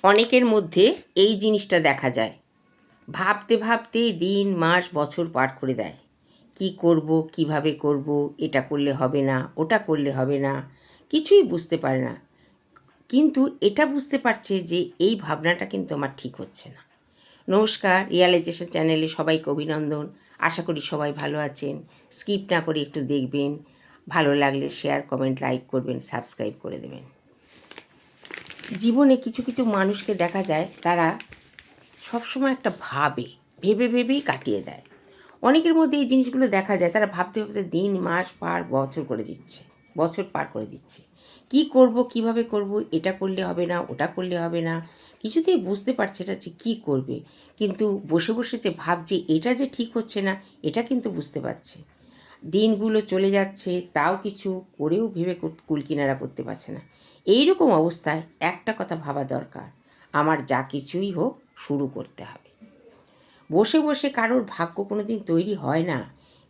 অনেকের মধ্যে এই জিনিসটা দেখা যায়, ভাবতে ভাবতে দিন মাস বছর পার করে দেয়। কি করব, কিভাবে করব, এটা করলে হবে না, ওটা করলে হবে না, কিছুই বুঝতে পারে না। কিন্তু এটা বুঝতে পারছে যে এই ভাবনাটা কিন্তু আমার ঠিক হচ্ছে না। নমস্কার, রিয়ালাইজেশন চ্যানেলে সবাইকে অভিনন্দন। আশা করি সবাই ভালো আছেন। স্কিপ না করে একটু দেখবেন, ভালো লাগলে শেয়ার, কমেন্ট, লাইক করবেন, সাবস্ক্রাইব করে দেবেন। জীবনে কিছু কিছু মানুষকে দেখা যায়, তারা সবসময় একটা ভেবেই কাটিয়ে দেয়। অনেকের মধ্যে এই জিনিসগুলো দেখা যায়, তারা ভাবতে ভাবতে দিন মাস বছর পার করে দিচ্ছে। কি করব, কিভাবে করব, এটা করলে হবে না, ওটা করলে হবে না, কিছুতেই বুঝতে পারছে না যে কী করবে। কিন্তু বসে বসে যে ভাবছে এটা যে ঠিক হচ্ছে না, এটা কিন্তু বুঝতে পারছে। দিনগুলো চলে যাচ্ছে, তাও কিছু করেও ভেবে কুলকিনারা করতে পারছে না। এই রকম অবস্থায় একটা কথা ভাবা দরকার, আমার যা কিছুই হোক শুরু করতে হবে। বসে বসে কারোর ভাগ্য কোনো দিন তৈরি হয় না,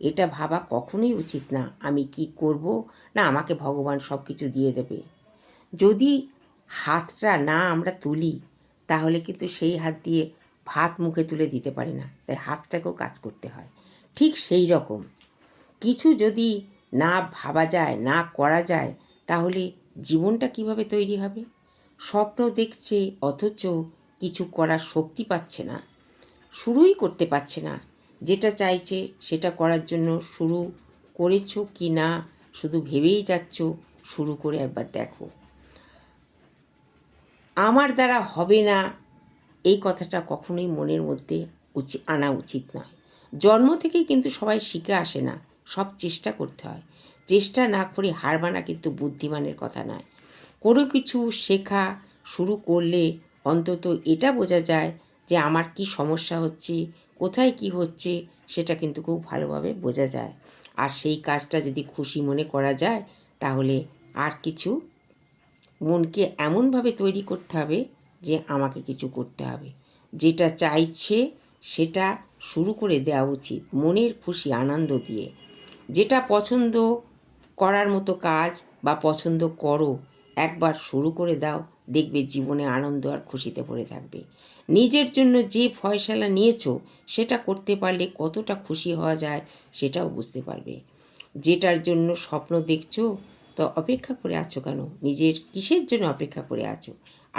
এটা ভাবা কখনোই উচিত না। আমি কি করব, না আমাকে ভগবান সব কিছু দিয়ে দেবে। যদি হাতটা না আমরা তুলি, তাহলে কিন্তু সেই হাত দিয়ে ভাত মুখে তুলে দিতে পারি না, তাই হাতটাকেও কাজ করতে হয়। ঠিক সেই রকম কিছু যদি না ভাবা যায়, না করা যায়, তাহলে জীবনটা কিভাবে তৈরি হবে? স্বপ্ন দেখছে, অথচ কিছু করার শক্তি পাচ্ছে না, শুরুই করতে পারছে না। যেটা চাইছে সেটা করার জন্য শুরু করেছো কি না, শুধু ভেবেই যাচ্ছ। শুরু করে একবার দেখো। আমার দ্বারা হবে না, এই কথাটা কখনোই মনের মধ্যে আনা উচিত নয়। জন্ম থেকেই কিন্তু সবাই শিখে আসে না, সব চেষ্টা করতে হয়। চেষ্টা না করে হার মানা কিন্তু বুদ্ধিমানের কথা নয়। কোনো কিছু শেখা শুরু করলে অন্তত এটা বোঝা যায় যে আমার কি সমস্যা হচ্ছে, কোথায় কি হচ্ছে, সেটা কিন্তু খুব ভালোভাবে বোঝা যায়। আর সেই কাজটা যদি খুশি মনে করা যায়, তাহলে আর কিছু মনকে এমনভাবে তৈরি করতে হবে যে আমাকে কিছু করতে হবে। যেটা চাইছে সেটা শুরু করে দেওয়া উচিত, মনের খুশি আনন্দ দিয়ে। যেটা পছন্দ করার মতো কাজ বা পছন্দ করো, একবার শুরু করে দাও, দেখবে জীবনে আনন্দ আর খুশিতে ভরে থাকবে। নিজের জন্য যে ফয়সালা নিয়েছো, সেটা করতে পারলে কতটা খুশি হওয়া যায় সেটাও বুঝতে পারবে। যেটার জন্য স্বপ্ন দেখছো, তো অপেক্ষা করে আছো কেন? নিজের কিসের জন্য অপেক্ষা করে আছো?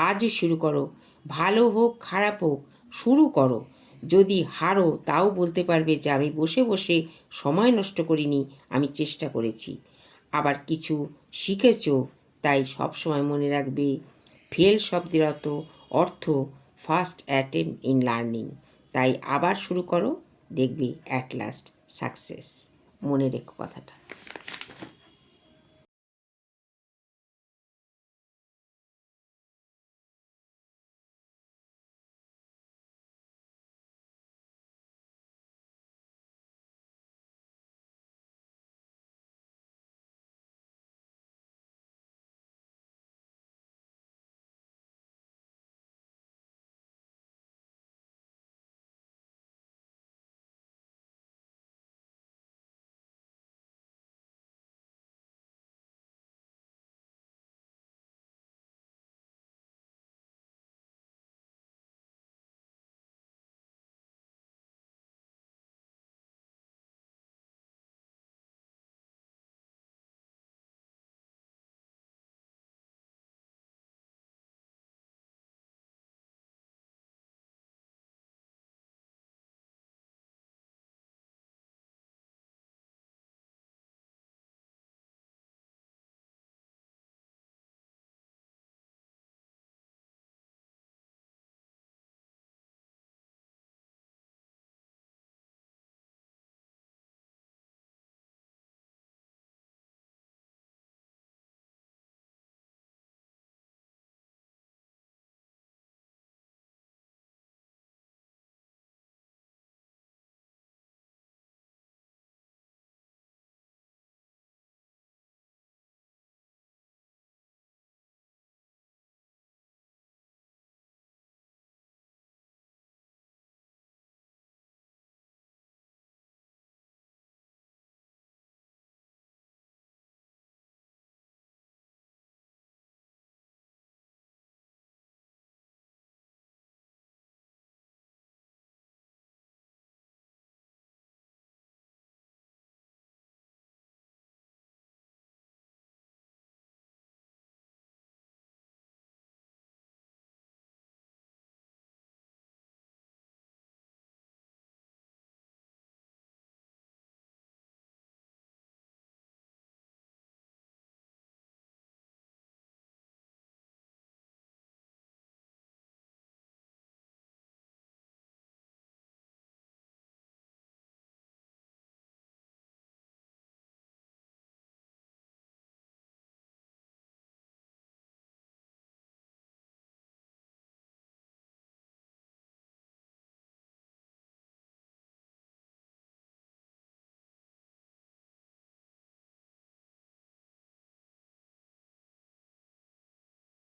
আজই শুরু করো। ভালো হোক খারাপ হোক, শুরু করো। যদি হারো, তাও বলতে পারবে যে আমি বসে বসে সময় নষ্ট করিনি, আমি চেষ্টা করেছি। আবার কিছু শিখেছো, তাই সবসময় মনে রাখবে, ফেল শব্দের অর্থ ফার্স্ট অ্যাটেম্প ইন লার্নিং। তাই আবার শুরু করো, দেখবে অ্যাট লাস্ট সাকসেস। মনে রেখো কথাটা।